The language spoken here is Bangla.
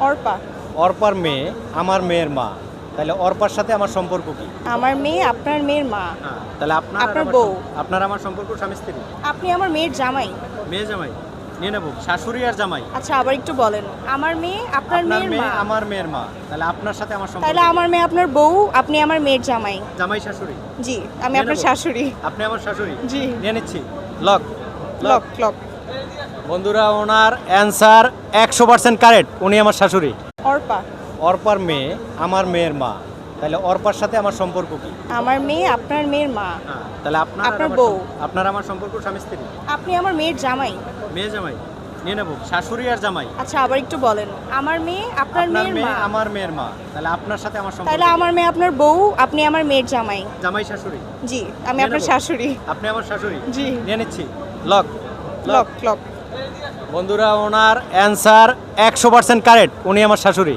অর্পা। অর্পার মেয়ে আমার মেয়ের মা, তাহলে অর্পার সাথে আমার সম্পর্ক কি? আমার মেয়ে আপনার মেয়ের মা। তাহলে আপনার আর আপনার আমার বউ। আপনার আমার সম্পর্ক স্বামী স্ত্রী। আপনি আমার মেয়ের জামাই। মেয়ে জামাই নিয়ে নেব, শাশুড়ি আর জামাই। আচ্ছা আবার একটু বলেন। আমার মেয়ে আপনার আপনার মেয়ের মেয়ে মা। আমার মেয়ের মা, তাহলে আপনার সাথে আমার সম্পর্ক তাহলে কি? আমার মেয়ে আপনার বউ, আপনি আমার মেয়ের জামাই। জামাই শাশুড়ি। জি, আমি নিয়ে আপনার নেব? শাশুড়ি। আপনি আমার শাশুড়ি। জি। নিয়ে নিচ্ছি। Lock lock lock. বন্ধুরা, ওনার অ্যান্সার 100% কারেক্ট, উনি আমার শাশুড়ি। অর্পা। অর্পার মেয়ে আমার মেয়ের মা, তাহলে অর্পার সাথে আমার সম্পর্ক কি? আমার মেয়ে আপনার মেয়ের মা। তাহলে আপনার আর আপনার আমার বউ। আপনার আমার সম্পর্ক স্বামী স্ত্রী। আপনি আমার মেয়ের জামাই। মেয়ে জামাই নিয়ে নেব, শাশুড়ি আর জামাই। আচ্ছা আবার একটু বলেন। আমার মেয়ে আপনার আপনার মেয়ের মেয়ে মা। আমার মেয়ের মা, তাহলে আপনার সাথে আমার সম্পর্ক তাহলে কি? আমার মেয়ে আপনার বউ, আপনি আমার মেয়ের জামাই। জামাই শাশুড়ি। জি, আমি নিয়ে আপনার নেব? শাশুড়ি। আপনি আমার শাশুড়ি। জি। নিয়ে নিচ্ছি। Lock lock lock. বন্ধুরা, ওনার অ্যান্সার 100% কারেক্ট, উনি আমার শাশুড়ি।